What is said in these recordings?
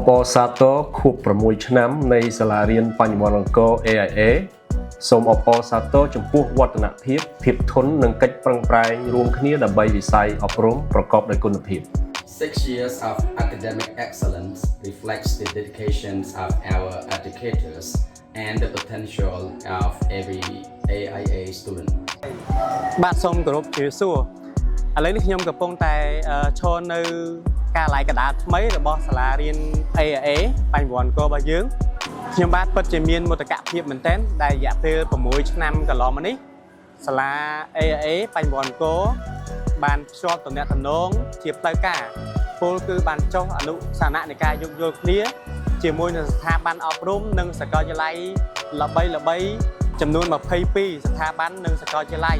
បសាទរខួប6ឆ្នាំនៃសាលារៀនបញ្ញវន្តអង្គរ AIA សូមអបអរសាទរចំពោះវឌ្ឍនភាពភាពធន់និងកិច្ចប្រឹងប្រែងរួមគ្នាដើម្បីវិស័យអប់រំប្រកបដោយគុណភាព 6 years of academic excellence reflects the dedication of our educators and the potential of every AIA student បាទសូមគោរពជម្រាបសួរឥឡូវនេះខ្ញុំកំពុងតែឈរនៅការឡាយកដាថ្មីរបស់សាលារៀន AIA បញ្ញវន្តអង្គររបស់យើងខ្ញុំបាទពិតជាមានមោទកភាពមែនទែនដែលរយៈពេល6ឆ្នាំកន្លងមកនេះសាលា AIA បញ្ញវន្តអង្គរបានភ្ជាប់ទំនាក់ទំនងជាផ្លូវការពលគឺបានចុះអនុសារណៈនៃការយោគយល់គ្នាជាមួយនឹងស្ថាប័នអប់រំនិងសាកលវិទ្យាល័យល្បីចំនួន22ស្ថាប័ននិងសាកលវិទ្យាល័យ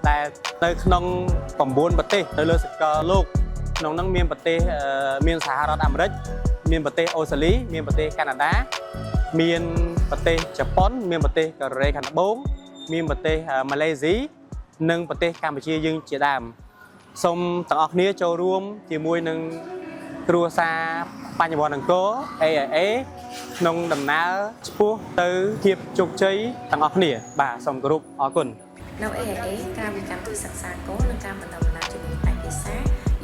ដែលនៅក្នុង9ប្រទេសនៅលើសកលលោកក្នុងនោះមានប្រទេសមានសហរដ្ឋអាមេរិកមានប្រទេសអូស្ត្រាលីមានប្រទេសកាណាដាមានប្រទេសជប៉ុនមានប្រទេសកូរ៉េខាងត្បូងមានប្រទេសម៉ាឡេស៊ីនិងប្រទេសកម្ពុជាយើងជាដើមសូមទាំងអស់គ្នាចូលរួមជាមួយនឹងគ្រួសារបញ្ញវន្តអង្គរ AIA ក្នុងដំណើរឆ្ពោះទៅភាពជោគជ័យទាំងអស់គ្នាបាទសូមគោរពអរគុណនៅ AIA ការវិកម្មសិក្សាគោលនិងការបណ្ដុះបណ្ដាលជំនាញឯកភាសា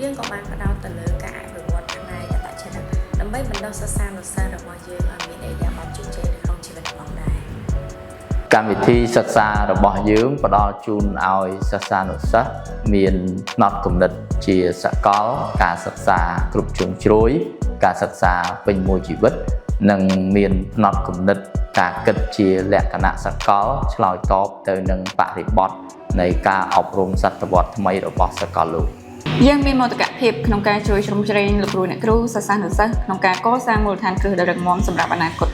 យើងក៏បានផ្ដោតទៅលើការអភិវឌ្ឍផ្នែកអត្តចរិតដើម្បីបណ្ដុះសិស្សានុសិស្សរបស់យើងឲ្យមានឥរិយាបថជោគជ័យនៅក្នុងជីវិតផងដែរកម្មវិធីសិក្សារបស់យើងផ្ដល់ជូនឲ្យសិស្សានុសិស្សមានផ្នត់គំនិតជាសកលការសិក្សាគ្រប់ជ្រុងជ្រោយការសិក្សាពេញមួយជីវិតនិងមានផ្នត់គំនិតការគិតជាលក្ខណៈសកលឆ្លើយតបទៅនឹងបរិបទនៃការអប់រំសតវត្សថ្មីរបស់សកលលោកយើងមានមោទកភាពក្នុងការជួយជ្រោមជ្រែងលោកគ្រូអ្នកគ្រូសិស្សានុសិស្សក្នុងការកសាងមូលដ្ឋានគ្រឹះដ៏រឹងមាំសម្រាប់អនាគត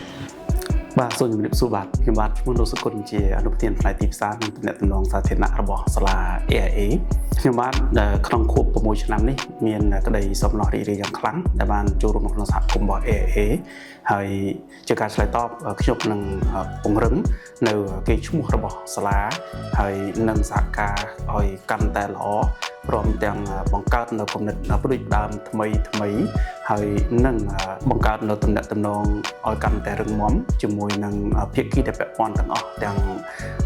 បាទសូមជម្រាបសួរបាទខ្ញុំបាទឈ្មោះលោកសុគន្ធជាអនុប្រធានផ្នែកទីផ្សារនិងទំនាក់ទំនងសាធារណៈរបស់សាលា AIA ខ្ញុំបាទក្នុងខួប6ឆ្នាំនេះមានក្តីសោមនស្សរីករាយយ៉ាងខ្លាំងដែលបានចូលរួមក្នុងសហគមន៍របស់ AIA ហើយជាការឆ្លើយតបខ្ញុំនឹងពង្រឹងនៅកេរ្តិ៍ឈ្មោះរបស់សាលាហើយនឹងសហការឲ្យកាន់តែល្អព្រមទាំងបង្កើតនៅគំនិតផ្ដួចផ្ដើមថ្មីហើយនឹងបង្កើតនៅទំនាក់ទំនងឲ្យកាន់តែរឹងមាំជាមួយនឹងភាគីដែលពាក់ព័ន្ធទាំងអស់ទាំង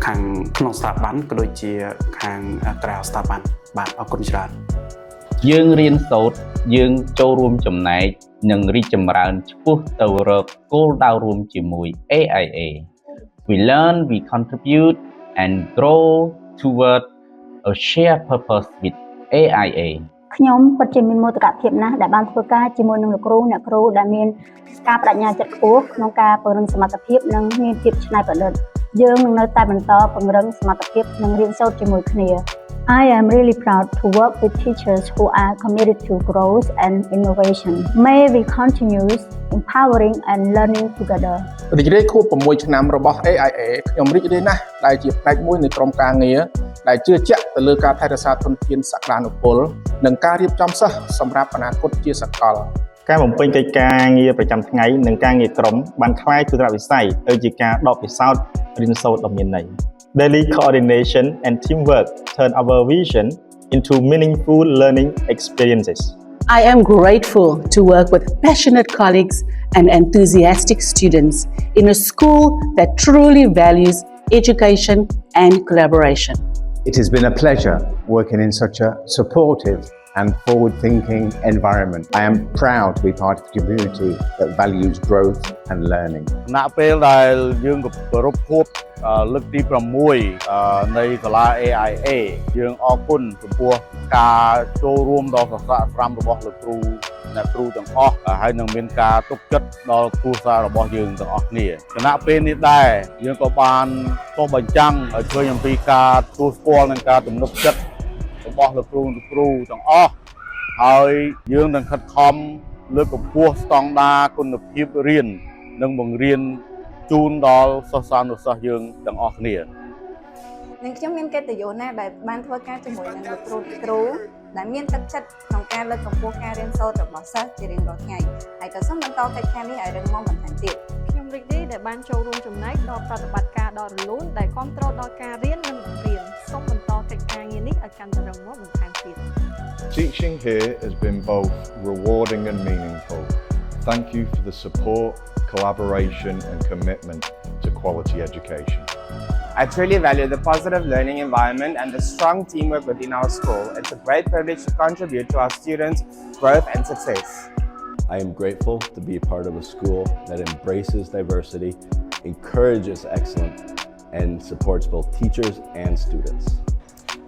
ខាងក្នុងស្ថាប័នក៏ដូចជាខាងក្រៅស្ថាប័នបាទអរគុណច្រើនយើងរៀនសូត្រយើងចូលរួមចំណែកនិងរីកចម្រើនឆ្ពោះទៅរកគោលដៅរួមជាមួយ AIA We learn we contribute and grow toward a shared purpose with AIA ខ្ញុំពិតជាមានមោទកភាពណាស់ដែលបានធ្វើការជាមួយនឹងលោកគ្រូអ្នកគ្រូដែលមានការបដិញ្ញាចិត្តខ្ពស់ក្នុងការពង្រឹងសមត្ថភាពនិងមានភាពច្នៃប្រឌិតយើងនឹងនៅតែបន្តពង្រឹងសមត្ថភាពនិងរៀនសូត្រជាមួយគ្នា I am really proud to work with teachers who are committed to growth and innovation. May we continue empowering and learning together. រីករាយខួប6ឆ្នាំរបស់ AIA ខ្ញុំរីករាយណាស់ដែលជាផ្នែកមួយនៃក្រុមការងារដែលជឿជាក់ទៅលើការថែរក្សាធនធានសក្តានុពលនិងការរៀបចំសិស្សសម្រាប់អនាគតជាសកលការបំពេញកិច្ចការងារប្រចាំថ្ងៃនិងការងារក្រុមបានក្លាយជាទ្រព្យវិស័យទៅជាការដកពិសោធន៍រៀនសូត្រដ៏មានន័យ Daily coordination and teamwork turn our vision into meaningful learning experiences. I am grateful to work with passionate colleagues and enthusiastic students in a school that truly values education and collaboration. It has been a pleasure working in such a supportive and forward-thinking environment. I am proud to be part of the community that values growth and learning. ណពេលដែលយើងគោរពខួបលើកទី6នៃសាលា AIA យើងអរគុណចំពោះការចូលរួមដ៏សស្រាក់ស្រាំរបស់លោកគ្រូអ្នកគ្រូទាំងអស់ហើយនឹងមានការទុកចិត្តដល់គ្រួសាររបស់យើងទាំងអស់គ្នាគណៈពេលនេះដែរយើងក៏បានចុះបញ្ចាំងឲ្យឃើញអំពីការទទួលស្គាល់និងការទំនុកចិត្តរបស់លោកគ្រូទាំងអស់ហើយយើងនឹងខិតខំលើកកម្ពស់ស្តង់ដារគុណភាពរៀននិងបង្រៀនជូនដល់សិស្សានុសិស្សយើងទាំងអស់គ្នានិងខ្ញុំមានកិត្តិយសណាស់ដែលបានធ្វើការជាមួយនឹងលោកគ្រូដែលមានទឹកចិត្តក្នុងការលើកកម្ពស់ការរៀនសូត្ររបស់សិស្សជារៀងរាល់ថ្ងៃហើយក៏សូមបន្តកិច្ចការនេះឲ្យរឹងមាំបន្ថែមទៀតខ្ញុំរីករាយដែលបានចូលរួមចំណែកដល់ប្រតិបត្តិការដ៏រលូនដែលគាំទ្រដល់ការរៀននិងបង្រៀនសូមបន្តកិច្ចការងារនេះឲ្យកាន់តែរឹងមាំបន្ថែមទៀត Teaching here has been both rewarding and meaningful. Thank you for the support, collaboration and commitment to quality education. I truly value the positive learning environment and the strong teamwork within our school. It's a great privilege to contribute to our students' growth and success. I am grateful to be a part of a school that embraces diversity, encourages excellence, and supports both teachers and students.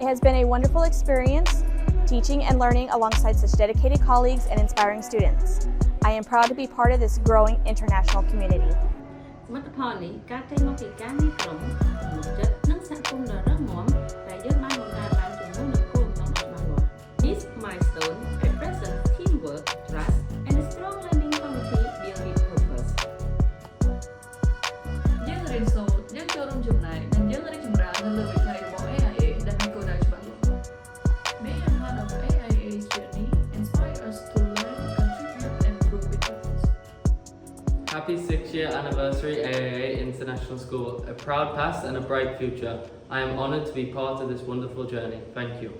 It has been a wonderful experience teaching and learning alongside such dedicated colleagues and inspiring students. I am proud to be part of this growing international community. សមិទ្ធផលនេះកើតចេញមកពីការងារក្រុមទំនុកចិត្តនិងសហគមន៍ដ៏រឹងមាំដែលយើងបានបង្កើតឡើងជាមួយនឹងគោលបំណងដ៏ច្បាស់លាស់ This milestone represents teamwork, trust, and a strong learning community built with purpose. យើងរៀនសូត្រយើងចូលរួមចំណែកនិងយើងរីកចម្រើននៅលើវិថីរបស់ AIA ដែលមានគោលដៅច្បាស់លាស់ Being a part of AIA's journey inspires us to learn, contribute, and grow with purpose. Happy 6th year anniversary AIA International School, a proud past and a bright future. I am honoured to be part of this wonderful journey. Thank you.